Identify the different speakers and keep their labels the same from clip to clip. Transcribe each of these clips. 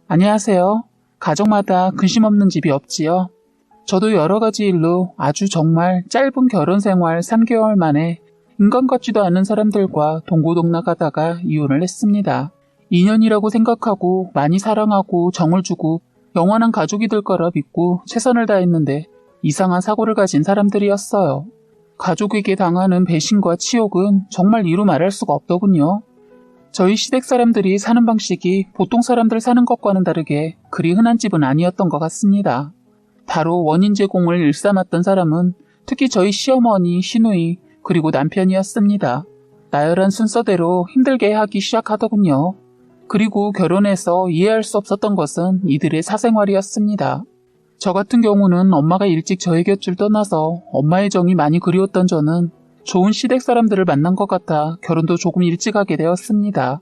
Speaker 1: 안녕하세요. 가족마다 근심 없는 집이 없지요. 저도 여러 가지 일로 아주 정말 짧은 결혼 생활 3개월 만에 인간 같지도 않은 사람들과 동고동락하다가 이혼을 했습니다. 인연이라고 생각하고 많이 사랑하고 정을 주고 영원한 가족이 될 거라 믿고 최선을 다했는데 이상한 사고를 가진 사람들이었어요. 가족에게 당하는 배신과 치욕은 정말 이루 말할 수가 없더군요. 저희 시댁 사람들이 사는 방식이 보통 사람들 사는 것과는 다르게 그리 흔한 집은 아니었던 것 같습니다. 바로 원인 제공을 일삼았던 사람은 특히 저희 시어머니, 시누이, 그리고 남편이었습니다. 나열한 순서대로 힘들게 하기 시작하더군요. 그리고 결혼해서 이해할 수 없었던 것은 이들의 사생활이었습니다. 저 같은 경우는 엄마가 일찍 저의 곁을 떠나서 엄마의 정이 많이 그리웠던 저는 좋은 시댁 사람들을 만난 것 같아 결혼도 조금 일찍 하게 되었습니다.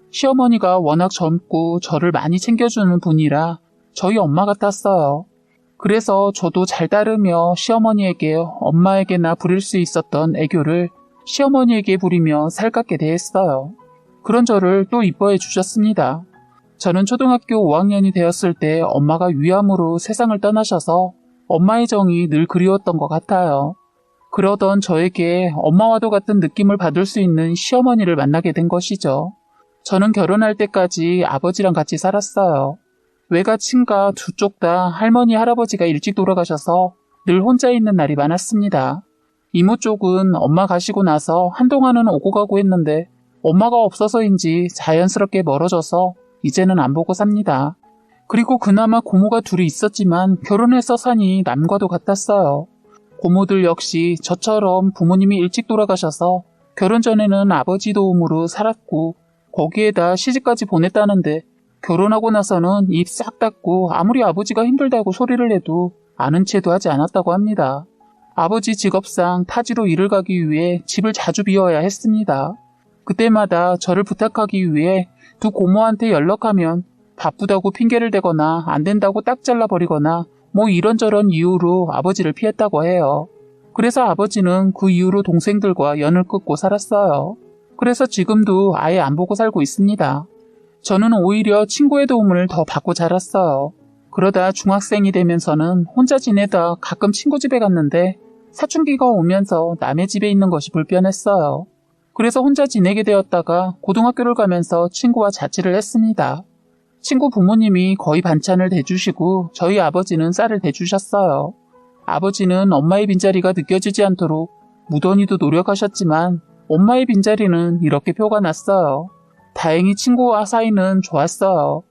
Speaker 1: 시어머니가 워낙 젊고 저를 많이 챙겨주는 분이라 저희 엄마 같았어요. 그래서 저도 잘 따르며 시어머니에게 엄마에게나 부릴 수 있었던 애교를 시어머니에게 부리며 살갑게 대했어요. 그런 저를 또 이뻐해 주셨습니다. 저는 초등학교 5학년이 되었을 때 엄마가 위암으로 세상을 떠나셔서 엄마의 정이 늘 그리웠던 것 같아요. 그러던 저에게 엄마와도 같은 느낌을 받을 수 있는 시어머니를 만나게 된 것이죠. 저는 결혼할 때까지 아버지랑 같이 살았어요. 외가 친가 두 쪽 다 할머니, 할아버지가 일찍 돌아가셔서 늘 혼자 있는 날이 많았습니다. 이모 쪽은 엄마 가시고 나서 한동안은 오고 가고 했는데 엄마가 없어서인지 자연스럽게 멀어져서 이제는 안 보고 삽니다. 그리고 그나마 고모가 둘이 있었지만 결혼해서 사니 남과도 같았어요. 고모들 역시 저처럼 부모님이 일찍 돌아가셔서 결혼 전에는 아버지 도움으로 살았고 거기에다 시집까지 보냈다는데 결혼하고 나서는 입 싹 닫고 아무리 아버지가 힘들다고 소리를 내도 아는 체도 하지 않았다고 합니다. 아버지 직업상 타지로 일을 가기 위해 집을 자주 비워야 했습니다. 그때마다 저를 부탁하기 위해 두 고모한테 연락하면 바쁘다고 핑계를 대거나 안 된다고 딱 잘라버리거나 뭐 이런저런 이유로 아버지를 피했다고 해요. 그래서 아버지는 그 이후로 동생들과 연을 끊고 살았어요. 그래서 지금도 아예 안 보고 살고 있습니다. 저는 오히려 친구의 도움을 더 받고 자랐어요. 그러다 중학생이 되면서는 혼자 지내다 가끔 친구 집에 갔는데 사춘기가 오면서 남의 집에 있는 것이 불편했어요. 그래서 혼자 지내게 되었다가 고등학교를 가면서 친구와 자취를 했습니다. 친구 부모님이 거의 반찬을 대주시고 저희 아버지는 쌀을 대주셨어요. 아버지는 엄마의 빈자리가 느껴지지 않도록 무던히도 노력하셨지만 엄마의 빈자리는 이렇게 표가 났어요. 다행히 친구와 사이는 좋았어요.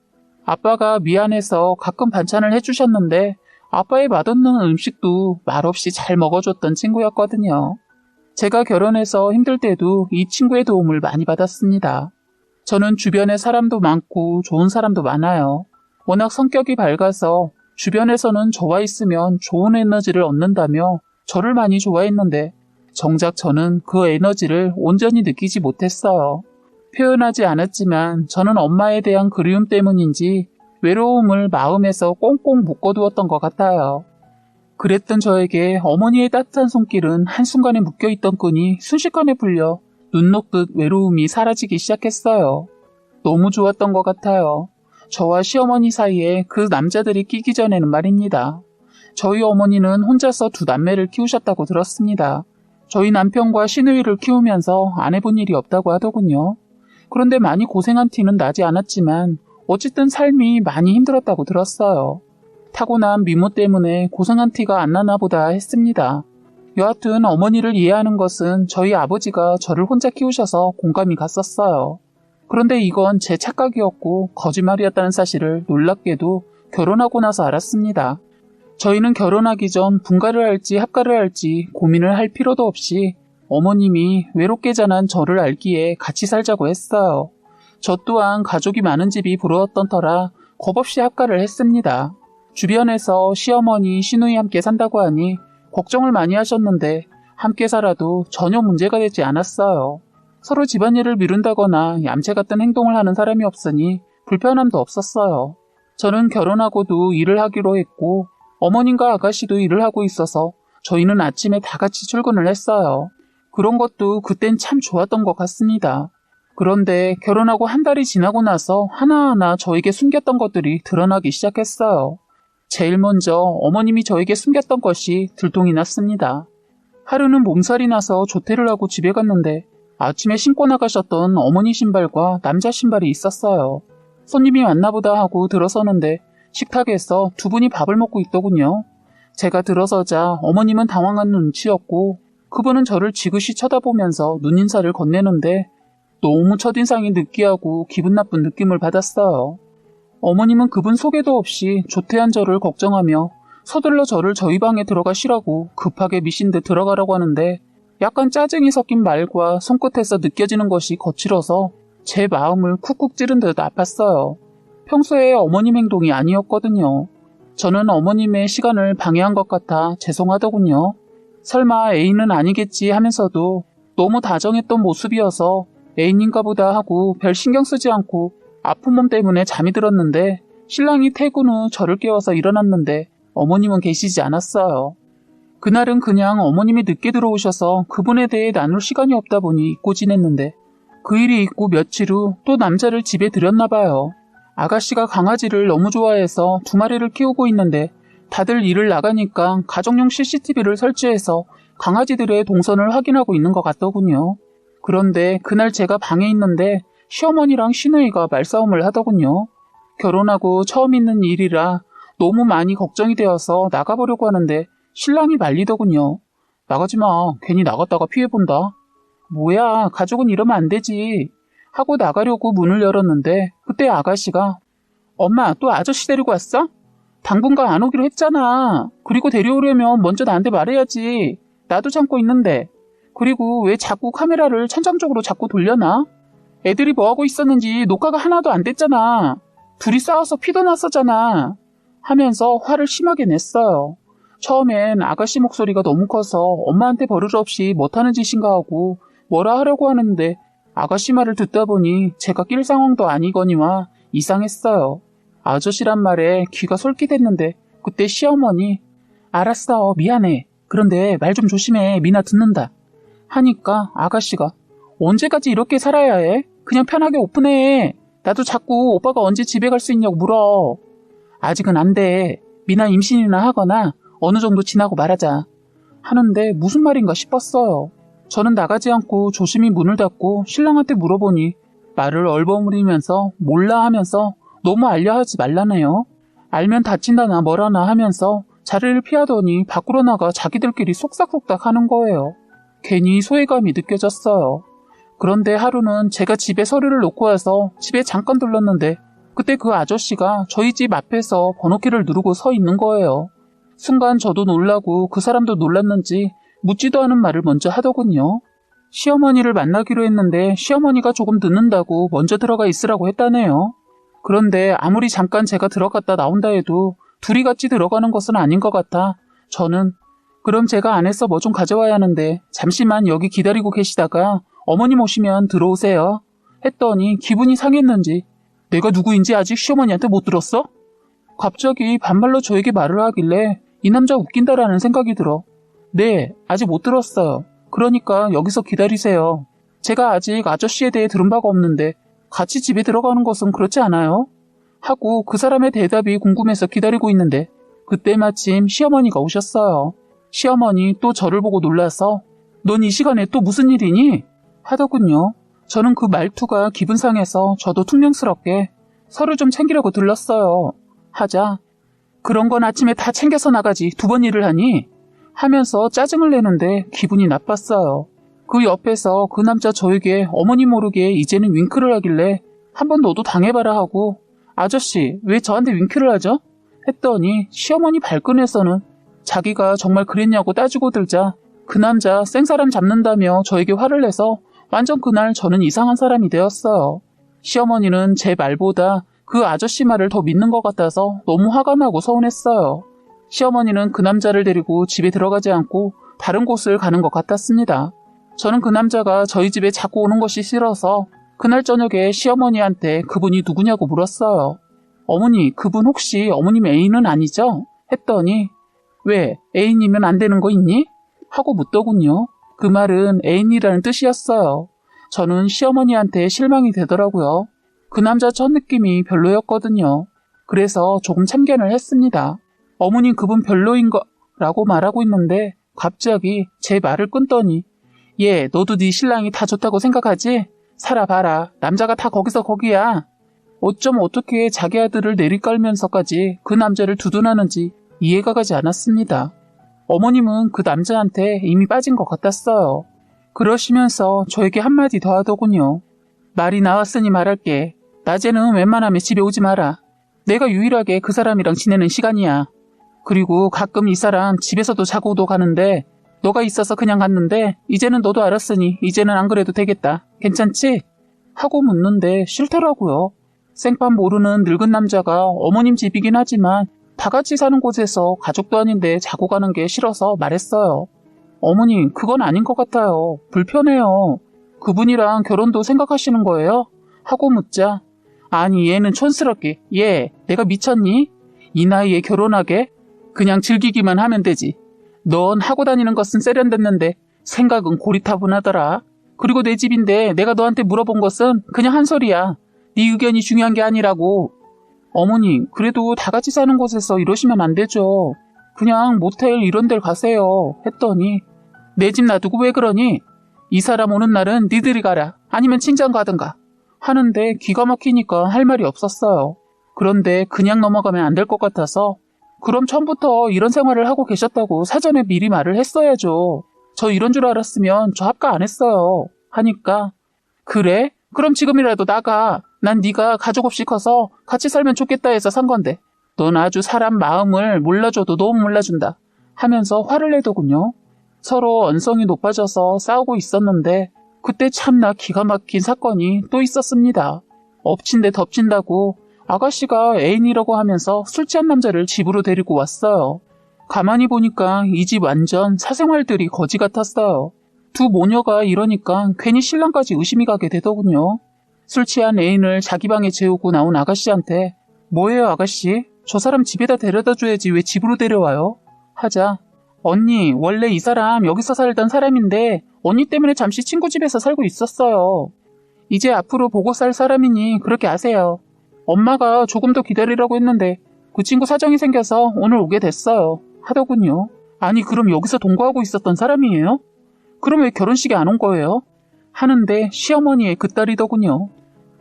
Speaker 1: 아빠가 미안해서 가끔 반찬을 해주셨는데 아빠의 맛없는 음식도 말없이 잘 먹어줬던 친구였거든요. 제가 결혼해서 힘들 때도 이 친구의 도움을 많이 받았습니다. 저는 주변에 사람도 많고 좋은 사람도 많아요. 워낙 성격이 밝아서 주변에서는 저와 있으면 좋은 에너지를 얻는다며 저를 많이 좋아했는데 정작 저는 그 에너지를 온전히 느끼지 못했어요. 표현하지 않았지만 저는 엄마에 대한 그리움 때문인지 외로움을 마음에서 꽁꽁 묶어두었던 것 같아요. 그랬던 저에게 어머니의 따뜻한 손길은 한순간에 묶여있던 끈이 순식간에 풀려 눈 녹듯 외로움이 사라지기 시작했어요. 너무 좋았던 것 같아요. 저와 시어머니 사이에 그 남자들이 끼기 전에는 말입니다. 저희 어머니는 혼자서 두 남매를 키우셨다고 들었습니다. 저희 남편과 시누이를 키우면서 안 해본 일이 없다고 하더군요. 그런데 많이 고생한 티는 나지 않았지만 어쨌든 삶이 많이 힘들었다고 들었어요. 타고난 미모 때문에 고생한 티가 안 나나 보다 했습니다. 여하튼 어머니를 이해하는 것은 저희 아버지가 저를 혼자 키우셔서 공감이 갔었어요. 그런데 이건 제 착각이었고 거짓말이었다는 사실을 놀랍게도 결혼하고 나서 알았습니다. 저희는 결혼하기 전 분가를 할지 합가를 할지 고민을 할 필요도 없이 어머님이 외롭게 자란 저를 알기에 같이 살자고 했어요. 저 또한 가족이 많은 집이 부러웠던 터라 겁없이 합가를 했습니다. 주변에서 시어머니, 시누이 함께 산다고 하니 걱정을 많이 하셨는데 함께 살아도 전혀 문제가 되지 않았어요. 서로 집안일을 미룬다거나 얌체 같은 행동을 하는 사람이 없으니 불편함도 없었어요. 저는 결혼하고도 일을 하기로 했고 어머님과 아가씨도 일을 하고 있어서 저희는 아침에 다 같이 출근을 했어요. 그런 것도 그땐 참 좋았던 것 같습니다. 그런데 결혼하고 한 달이 지나고 나서 하나하나 저에게 숨겼던 것들이 드러나기 시작했어요. 제일 먼저 어머님이 저에게 숨겼던 것이 들통이 났습니다. 하루는 몸살이 나서 조퇴를 하고 집에 갔는데 아침에 신고 나가셨던 어머니 신발과 남자 신발이 있었어요. 손님이 왔나보다 하고 들어서는데 식탁에서 두 분이 밥을 먹고 있더군요. 제가 들어서자 어머님은 당황한 눈치였고 그분은 저를 지그시 쳐다보면서 눈인사를 건네는데 너무 첫인상이 느끼하고 기분 나쁜 느낌을 받았어요. 어머님은 그분 소개도 없이 조퇴한 저를 걱정하며 서둘러 저를 저희 방에 들어가시라고 급하게 미신 듯 들어가라고 하는데 약간 짜증이 섞인 말과 손끝에서 느껴지는 것이 거칠어서 제 마음을 쿡쿡 찌른 듯 아팠어요. 평소에 어머님 행동이 아니었거든요. 저는 어머님의 시간을 방해한 것 같아 죄송하더군요. 설마 애인은 아니겠지 하면서도 너무 다정했던 모습이어서 애인인가 보다 하고 별 신경 쓰지 않고 아픈 몸 때문에 잠이 들었는데 신랑이 퇴근 후 저를 깨워서 일어났는데 어머님은 계시지 않았어요. 그날은 그냥 어머님이 늦게 들어오셔서 그분에 대해 나눌 시간이 없다 보니 잊고 지냈는데 그 일이 있고 며칠 후 또 남자를 집에 들였나 봐요. 아가씨가 강아지를 너무 좋아해서 2마리를 키우고 있는데 다들 일을 나가니까 가정용 CCTV를 설치해서 강아지들의 동선을 확인하고 있는 것 같더군요. 그런데 그날 제가 방에 있는데 시어머니랑 시누이가 말싸움을 하더군요. 결혼하고 처음 있는 일이라 너무 많이 걱정이 되어서 나가보려고 하는데 신랑이 말리더군요. 나가지 마. 괜히 나갔다가 피해본다. 뭐야, 가족은 이러면 안 되지. 하고 나가려고 문을 열었는데 그때 아가씨가 엄마, 또 아저씨 데리고 왔어? 당분간 안 오기로 했잖아. 그리고 데려오려면 먼저 나한테 말해야지. 나도 참고 있는데. 그리고 왜 자꾸 카메라를 천장쪽으로 자꾸 돌려놔? 애들이 뭐하고 있었는지 녹화가 하나도 안 됐잖아. 둘이 싸워서 피도 났었잖아. 하면서 화를 심하게 냈어요. 처음엔 아가씨 목소리가 너무 커서 엄마한테 버릇없이 못하는 짓인가 하고 뭐라 하려고 하는데 아가씨 말을 듣다 보니 제가 낄 상황도 아니거니와 이상했어요. 아저씨란 말에 귀가 솔깃했는데 그때 시어머니 알았어, 미안해. 그런데 말 좀 조심해. 미나 듣는다. 하니까 아가씨가 언제까지 이렇게 살아야 해? 그냥 편하게 오픈해. 나도 자꾸 오빠가 언제 집에 갈 수 있냐고 물어. 아직은 안 돼. 미나 임신이나 하거나 어느 정도 지나고 말하자. 하는데 무슨 말인가 싶었어요. 저는 나가지 않고 조심히 문을 닫고 신랑한테 물어보니 말을 얼버무리면서 몰라 하면서 너무 알려 하지 말라네요. 알면 다친다나 뭐라나 하면서 자리를 피하더니 밖으로 나가 자기들끼리 속삭속삭 하는 거예요. 괜히 소외감이 느껴졌어요. 그런데 하루는 제가 집에 서류를 놓고 와서 집에 잠깐 들렀는데 그때 그 아저씨가 저희 집 앞에서 번호키를 누르고 서 있는 거예요. 순간 저도 놀라고 그 사람도 놀랐는지 묻지도 않은 말을 먼저 하더군요. 시어머니를 만나기로 했는데 시어머니가 조금 늦는다고 먼저 들어가 있으라고 했다네요. 그런데 아무리 잠깐 제가 들어갔다 나온다 해도 둘이 같이 들어가는 것은 아닌 것 같아 저는 그럼 제가 안에서 뭐 좀 가져와야 하는데 잠시만 여기 기다리고 계시다가 어머님 오시면 들어오세요 했더니 기분이 상했는지 내가 누구인지 아직 시어머니한테 못 들었어? 갑자기 반말로 저에게 말을 하길래 이 남자 웃긴다라는 생각이 들어 네, 아직 못 들었어요. 그러니까 여기서 기다리세요. 제가 아직 아저씨에 대해 들은 바가 없는데 같이 집에 들어가는 것은 그렇지 않아요? 하고 그 사람의 대답이 궁금해서 기다리고 있는데 그때 마침 시어머니가 오셨어요. 시어머니 또 저를 보고 놀라서 넌 이 시간에 또 무슨 일이니? 하더군요. 저는 그 말투가 기분 상해서 저도 퉁명스럽게 서류 좀 챙기려고 들렀어요. 하자 그런 건 아침에 다 챙겨서 나가지 2번 일을 하니? 하면서 짜증을 내는데 기분이 나빴어요. 그 옆에서 그 남자 저에게 어머니 모르게 이제는 윙크를 하길래 한번 너도 당해봐라 하고 아저씨 왜 저한테 윙크를 하죠? 했더니 시어머니 발끈해서는 자기가 정말 그랬냐고 따지고 들자 그 남자 생사람 잡는다며 저에게 화를 내서 완전 그날 저는 이상한 사람이 되었어요. 시어머니는 제 말보다 그 아저씨 말을 더 믿는 것 같아서 너무 화가 나고 서운했어요. 시어머니는 그 남자를 데리고 집에 들어가지 않고 다른 곳을 가는 것 같았습니다. 저는 그 남자가 저희 집에 자꾸 오는 것이 싫어서 그날 저녁에 시어머니한테 그분이 누구냐고 물었어요. 어머니, 그분 혹시 어머님 애인은 아니죠? 했더니 왜 애인이면 안 되는 거 있니? 하고 묻더군요. 그 말은 애인이라는 뜻이었어요. 저는 시어머니한테 실망이 되더라고요. 그 남자 첫 느낌이 별로였거든요. 그래서 조금 참견을 했습니다. 어머님 그분 별로인 거라고 말하고 있는데 갑자기 제 말을 끊더니 얘 너도 네 신랑이 다 좋다고 생각하지? 살아봐라. 남자가 다 거기서 거기야. 어쩜 어떻게 자기 아들을 내리깔면서까지 그 남자를 두둔하는지 이해가 가지 않았습니다. 어머님은 그 남자한테 이미 빠진 것 같았어요. 그러시면서 저에게 한마디 더 하더군요. 말이 나왔으니 말할게. 낮에는 웬만하면 집에 오지 마라. 내가 유일하게 그 사람이랑 지내는 시간이야. 그리고 가끔 이 사람 집에서도 자고도 가는데 너가 있어서 그냥 갔는데 이제는 너도 알았으니 이제는 안 그래도 되겠다. 괜찮지? 하고 묻는데 싫더라고요. 생판 모르는 늙은 남자가 어머님 집이긴 하지만 다 같이 사는 곳에서 가족도 아닌데 자고 가는 게 싫어서 말했어요. 어머님, 그건 아닌 것 같아요. 불편해요. 그분이랑 결혼도 생각하시는 거예요? 하고 묻자 아니 얘는 촌스럽게 얘 내가 미쳤니? 이 나이에 결혼하게? 그냥 즐기기만 하면 되지. 넌 하고 다니는 것은 세련됐는데 생각은 고리타분하더라. 그리고 내 집인데 내가 너한테 물어본 것은 그냥 한 소리야. 네 의견이 중요한 게 아니라고. 어머님, 그래도 다 같이 사는 곳에서 이러시면 안 되죠. 그냥 모텔 이런 데 가세요. 했더니 내 집 놔두고 왜 그러니? 이 사람 오는 날은 니들이 가라. 아니면 친정 가든가. 하는데 기가 막히니까 할 말이 없었어요. 그런데 그냥 넘어가면 안 될 것 같아서 그럼 처음부터 이런 생활을 하고 계셨다고 사전에 미리 말을 했어야죠. 저 이런 줄 알았으면 저 합가 안 했어요. 하니까 그래? 그럼 지금이라도 나가. 난 네가 가족 없이 커서 같이 살면 좋겠다 해서 산 건데 넌 아주 사람 마음을 몰라줘도 너무 몰라준다 하면서 화를 내더군요. 서로 언성이 높아져서 싸우고 있었는데 그때 참나 기가 막힌 사건이 또 있었습니다. 엎친 데 덮친다고 아가씨가 애인이라고 하면서 술 취한 남자를 집으로 데리고 왔어요. 가만히 보니까 이 집 완전 사생활들이 거지 같았어요. 두 모녀가 이러니까 괜히 신랑까지 의심이 가게 되더군요. 술 취한 애인을 자기 방에 재우고 나온 아가씨한테 뭐예요 아가씨? 저 사람 집에다 데려다 줘야지 왜 집으로 데려와요? 하자 언니 원래 이 사람 여기서 살던 사람인데 언니 때문에 잠시 친구 집에서 살고 있었어요. 이제 앞으로 보고 살 사람이니 그렇게 아세요. 엄마가 조금 더 기다리라고 했는데 그 친구 사정이 생겨서 오늘 오게 됐어요. 하더군요. 아니 그럼 여기서 동거하고 있었던 사람이에요? 그럼 왜 결혼식에 안 온 거예요? 하는데 시어머니의 그 딸이더군요.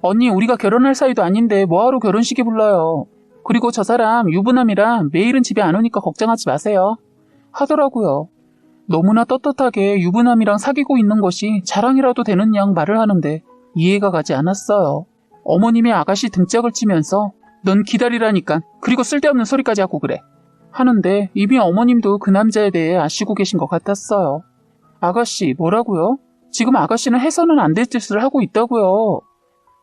Speaker 1: 언니 우리가 결혼할 사이도 아닌데 뭐하러 결혼식에 불러요. 그리고 저 사람 유부남이라 매일은 집에 안 오니까 걱정하지 마세요. 하더라고요. 너무나 떳떳하게 유부남이랑 사귀고 있는 것이 자랑이라도 되는 양 말을 하는데 이해가 가지 않았어요. 어머님의 아가씨 등짝을 치면서 넌 기다리라니까 그리고 쓸데없는 소리까지 하고 그래. 하는데 이미 어머님도 그 남자에 대해 아시고 계신 것 같았어요. 아가씨 뭐라고요? 지금 아가씨는 해서는 안 될 짓을 하고 있다고요.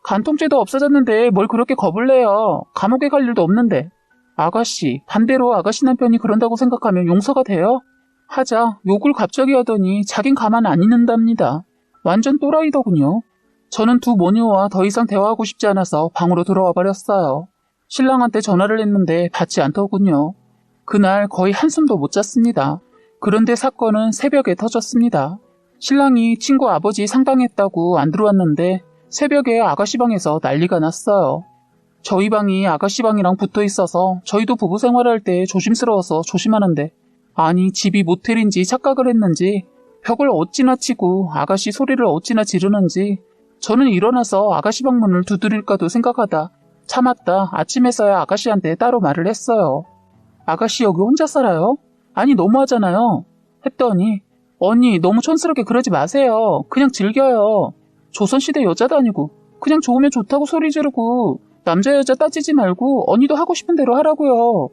Speaker 1: 간통죄도 없어졌는데 뭘 그렇게 겁을 내요. 감옥에 갈 일도 없는데. 아가씨 반대로 아가씨 남편이 그런다고 생각하면 용서가 돼요? 하자 욕을 갑자기 하더니 자긴 가만 안 있는답니다. 완전 또라이더군요. 저는 두 모녀와 더 이상 대화하고 싶지 않아서 방으로 들어와 버렸어요. 신랑한테 전화를 했는데 받지 않더군요. 그날 거의 한숨도 못 잤습니다. 그런데 사건은 새벽에 터졌습니다. 신랑이 친구 아버지 상담했다고 안 들어왔는데 새벽에 아가씨 방에서 난리가 났어요. 저희 방이 아가씨 방이랑 붙어 있어서 저희도 부부 생활할 때 조심스러워서 조심하는데 아니 집이 모텔인지 착각을 했는지 벽을 어찌나 치고 아가씨 소리를 어찌나 지르는지 저는 일어나서 아가씨 방 문을 두드릴까도 생각하다 참았다 아침에서야 아가씨한테 따로 말을 했어요. 아가씨 여기 혼자 살아요? 아니 너무하잖아요. 했더니 언니 너무 촌스럽게 그러지 마세요. 그냥 즐겨요. 조선시대 여자도 아니고 그냥 좋으면 좋다고 소리 지르고 남자 여자 따지지 말고 언니도 하고 싶은 대로 하라고요.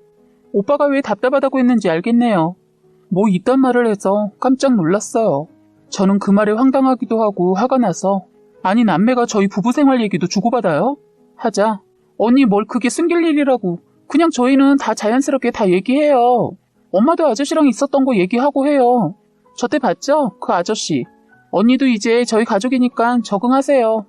Speaker 1: 오빠가 왜 답답하다고 했는지 알겠네요. 뭐 이딴 말을 해서 깜짝 놀랐어요. 저는 그 말에 황당하기도 하고 화가 나서 아니 남매가 저희 부부 생활 얘기도 주고받아요? 하자 언니 뭘 그게 숨길 일이라고 그냥 저희는 다 자연스럽게 다 얘기해요. 엄마도 아저씨랑 있었던 거 얘기하고 해요. 저때 봤죠? 그 아저씨. 언니도 이제 저희 가족이니까 적응하세요.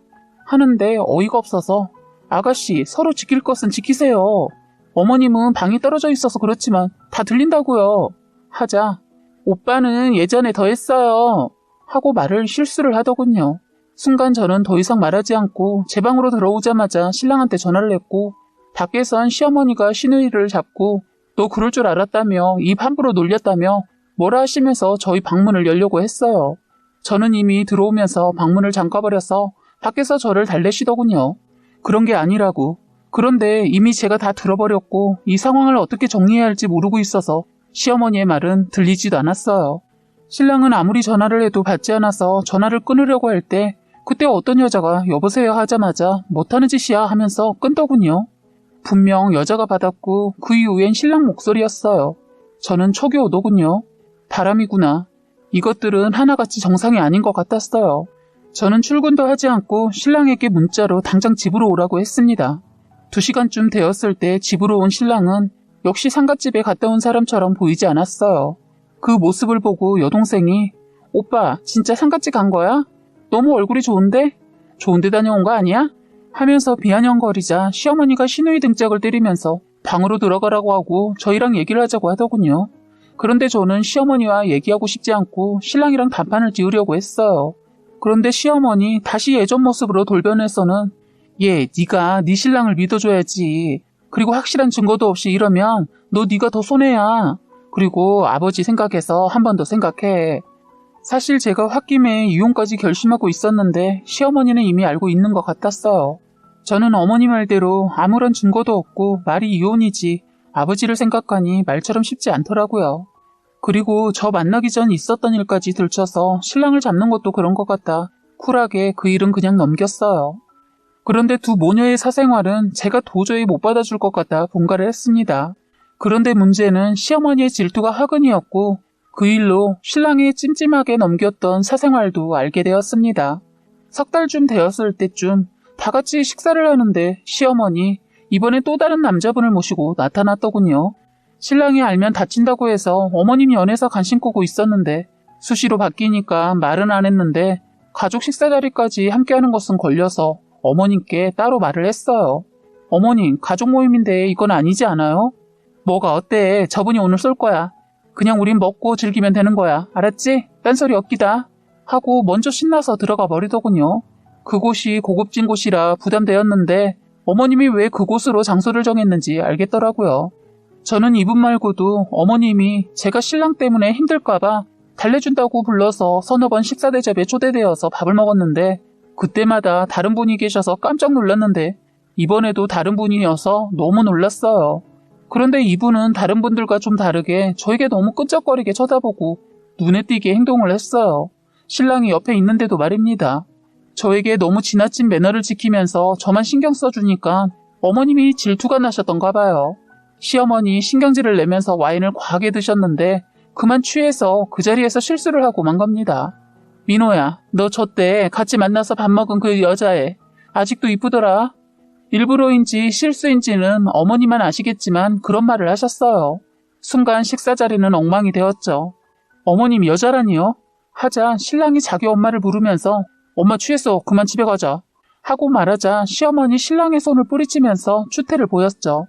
Speaker 1: 하는데 어이가 없어서 아가씨 서로 지킬 것은 지키세요. 어머님은 방이 떨어져 있어서 그렇지만 다 들린다고요. 하자 오빠는 예전에 더 했어요. 하고 말을 실수를 하더군요. 순간 저는 더 이상 말하지 않고 제 방으로 들어오자마자 신랑한테 전화를 했고 밖에선 시어머니가 시누이를 잡고 너 그럴 줄 알았다며 입 함부로 놀렸다며 뭐라 하시면서 저희 방문을 열려고 했어요. 저는 이미 들어오면서 방문을 잠가버려서 밖에서 저를 달래시더군요. 그런 게 아니라고. 그런데 이미 제가 다 들어버렸고 이 상황을 어떻게 정리해야 할지 모르고 있어서 시어머니의 말은 들리지도 않았어요. 신랑은 아무리 전화를 해도 받지 않아서 전화를 끊으려고 할 때 그때 어떤 여자가 여보세요 하자마자 못하는 짓이야 하면서 끊더군요. 분명 여자가 받았고 그 이후엔 신랑 목소리였어요. 저는 촉이 오더군요. 바람이구나. 이것들은 하나같이 정상이 아닌 것 같았어요. 저는 출근도 하지 않고 신랑에게 문자로 당장 집으로 오라고 했습니다. 2시간쯤 되었을 때 집으로 온 신랑은 역시 상갓집에 갔다 온 사람처럼 보이지 않았어요. 그 모습을 보고 여동생이 오빠 진짜 상갓집 간 거야? 너무 얼굴이 좋은데? 좋은데 다녀온 거 아니야? 하면서 비아냥거리자 시어머니가 시누이 등짝을 때리면서 방으로 들어가라고 하고 저희랑 얘기를 하자고 하더군요. 그런데 저는 시어머니와 얘기하고 싶지 않고 신랑이랑 단판을 지으려고 했어요. 그런데 시어머니 다시 예전 모습으로 돌변해서는 네가 네 신랑을 믿어줘야지. 그리고 확실한 증거도 없이 이러면 네가 더 손해야. 그리고 아버지 생각해서 한 번 더 생각해. 사실 제가 홧김에 이혼까지 결심하고 있었는데 시어머니는 이미 알고 있는 것 같았어요. 저는 어머니 말대로 아무런 증거도 없고 말이 이혼이지 아버지를 생각하니 말처럼 쉽지 않더라고요. 그리고 저 만나기 전 있었던 일까지 들춰서 신랑을 잡는 것도 그런 것 같다. 쿨하게 그 일은 그냥 넘겼어요. 그런데 두 모녀의 사생활은 제가 도저히 못 받아줄 것 같아 분가를 했습니다. 그런데 문제는 시어머니의 질투가 화근이었고 그 일로 신랑이 찜찜하게 넘겼던 사생활도 알게 되었습니다. 3달쯤 되었을 때쯤 다 같이 식사를 하는데 시어머니 이번에 또 다른 남자분을 모시고 나타났더군요. 신랑이 알면 다친다고 해서 어머님 연에서 간신 끄고 있었는데 수시로 바뀌니까 말은 안 했는데 가족 식사 자리까지 함께하는 것은 걸려서 어머님께 따로 말을 했어요. 어머님, 가족 모임인데 이건 아니지 않아요? 뭐가 어때? 저분이 오늘 쏠 거야. 그냥 우린 먹고 즐기면 되는 거야. 알았지? 딴소리 없기다. 하고 먼저 신나서 들어가 버리더군요. 그곳이 고급진 곳이라 부담되었는데 어머님이 왜 그곳으로 장소를 정했는지 알겠더라고요. 저는 이분 말고도 어머님이 제가 신랑 때문에 힘들까봐 달래준다고 불러서 서너 번 식사 대접에 초대되어서 밥을 먹었는데 그때마다 다른 분이 계셔서 깜짝 놀랐는데 이번에도 다른 분이어서 너무 놀랐어요. 그런데 이분은 다른 분들과 좀 다르게 저에게 너무 끈적거리게 쳐다보고 눈에 띄게 행동을 했어요. 신랑이 옆에 있는데도 말입니다. 저에게 너무 지나친 매너를 지키면서 저만 신경 써주니까 어머님이 질투가 나셨던가 봐요. 시어머니 신경질을 내면서 와인을 과하게 드셨는데 그만 취해서 그 자리에서 실수를 하고 만 겁니다. 민호야, 너 저 때 같이 만나서 밥 먹은 그 여자애 아직도 이쁘더라. 일부러인지 실수인지는 어머니만 아시겠지만 그런 말을 하셨어요. 순간 식사 자리는 엉망이 되었죠. 어머님 여자라니요? 하자 신랑이 자기 엄마를 부르면서 엄마 취했어. 그만 집에 가자. 하고 말하자 시어머니 신랑의 손을 뿌리치면서 추태를 보였죠.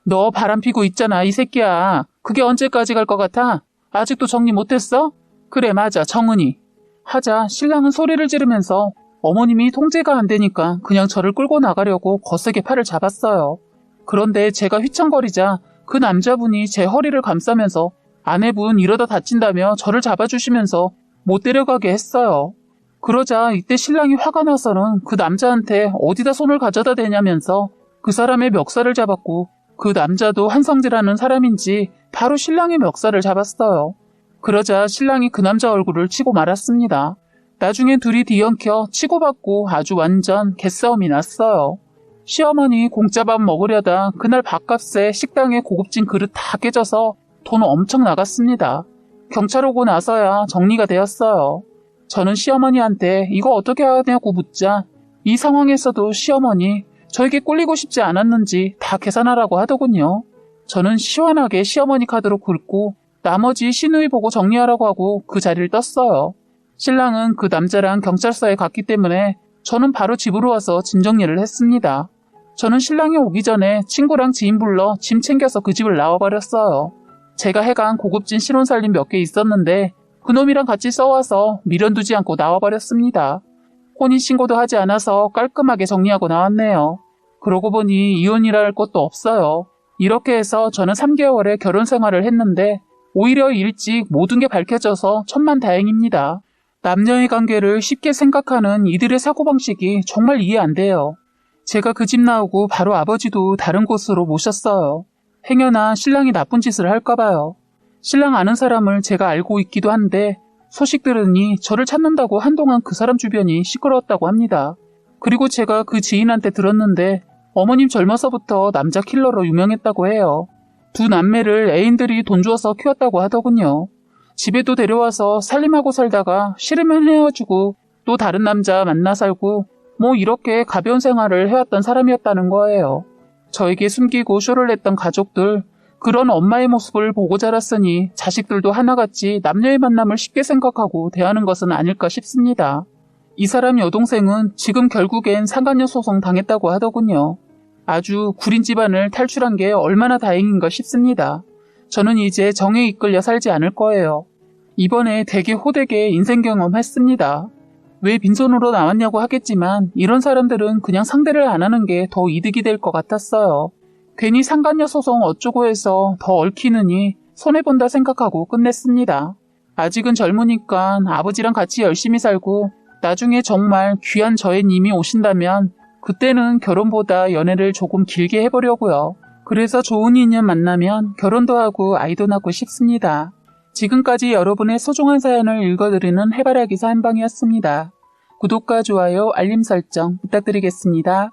Speaker 1: 너 바람피고 있잖아 이 새끼야. 그게 언제까지 갈 것 같아? 아직도 정리 못했어? 그래 맞아 정은이. 하자 신랑은 소리를 지르면서 어머님이 통제가 안 되니까 그냥 저를 끌고 나가려고 거세게 팔을 잡았어요. 그런데 제가 휘청거리자 그 남자분이 제 허리를 감싸면서 아내분 이러다 다친다며 저를 잡아주시면서 못 데려가게 했어요. 그러자 이때 신랑이 화가 나서는 그 남자한테 어디다 손을 가져다 대냐면서 그 사람의 멱살을 잡았고 그 남자도 한성재라는 사람인지 바로 신랑의 멱살을 잡았어요. 그러자 신랑이 그 남자 얼굴을 치고 말았습니다. 나중에 둘이 뒤엉켜 치고받고 아주 완전 개싸움이 났어요. 시어머니 공짜밥 먹으려다 그날 밥값에 식당에 고급진 그릇 다 깨져서 돈 엄청 나갔습니다. 경찰 오고 나서야 정리가 되었어요. 저는 시어머니한테 이거 어떻게 하냐고 묻자 이 상황에서도 시어머니 저에게 꿀리고 싶지 않았는지 다 계산하라고 하더군요. 저는 시원하게 시어머니 카드로 긁고 나머지 시누이 보고 정리하라고 하고 그 자리를 떴어요. 신랑은 그 남자랑 경찰서에 갔기 때문에 저는 바로 집으로 와서 짐 정리를 했습니다. 저는 신랑이 오기 전에 친구랑 지인 불러 짐 챙겨서 그 집을 나와버렸어요. 제가 해간 고급진 신혼살림 몇 개 있었는데 그놈이랑 같이 써와서 미련 두지 않고 나와버렸습니다. 혼인신고도 하지 않아서 깔끔하게 정리하고 나왔네요. 그러고 보니 이혼이라 할 것도 없어요. 이렇게 해서 저는 3개월의 결혼 생활을 했는데 오히려 일찍 모든 게 밝혀져서 천만다행입니다. 남녀의 관계를 쉽게 생각하는 이들의 사고방식이 정말 이해 안 돼요. 제가 그 집 나오고 바로 아버지도 다른 곳으로 모셨어요. 행여나 신랑이 나쁜 짓을 할까봐요. 신랑 아는 사람을 제가 알고 있기도 한데 소식 들으니 저를 찾는다고 한동안 그 사람 주변이 시끄러웠다고 합니다. 그리고 제가 그 지인한테 들었는데 어머님 젊어서부터 남자 킬러로 유명했다고 해요. 두 남매를 애인들이 돈 주어서 키웠다고 하더군요. 집에도 데려와서 살림하고 살다가 싫으면 헤어지고 또 다른 남자 만나 살고 뭐 이렇게 가벼운 생활을 해왔던 사람이었다는 거예요. 저에게 숨기고 쇼를 냈던 가족들, 그런 엄마의 모습을 보고 자랐으니 자식들도 하나같이 남녀의 만남을 쉽게 생각하고 대하는 것은 아닐까 싶습니다. 이 사람 여동생은 지금 결국엔 상간녀 소송 당했다고 하더군요. 아주 구린 집안을 탈출한 게 얼마나 다행인가 싶습니다. 저는 이제 정에 이끌려 살지 않을 거예요. 이번에 되게 호되게 인생 경험했습니다. 왜 빈손으로 나왔냐고 하겠지만 이런 사람들은 그냥 상대를 안 하는 게 더 이득이 될 것 같았어요. 괜히 상간녀 소송 어쩌고 해서 더 얽히느니 손해본다 생각하고 끝냈습니다. 아직은 젊으니까 아버지랑 같이 열심히 살고 나중에 정말 귀한 저애님이 오신다면 그때는 결혼보다 연애를 조금 길게 해보려고요. 그래서 좋은 인연 만나면 결혼도 하고 아이도 낳고 싶습니다. 지금까지 여러분의 소중한 사연을 읽어드리는 해바라기사 한방이었습니다. 구독과 좋아요, 알림 설정 부탁드리겠습니다.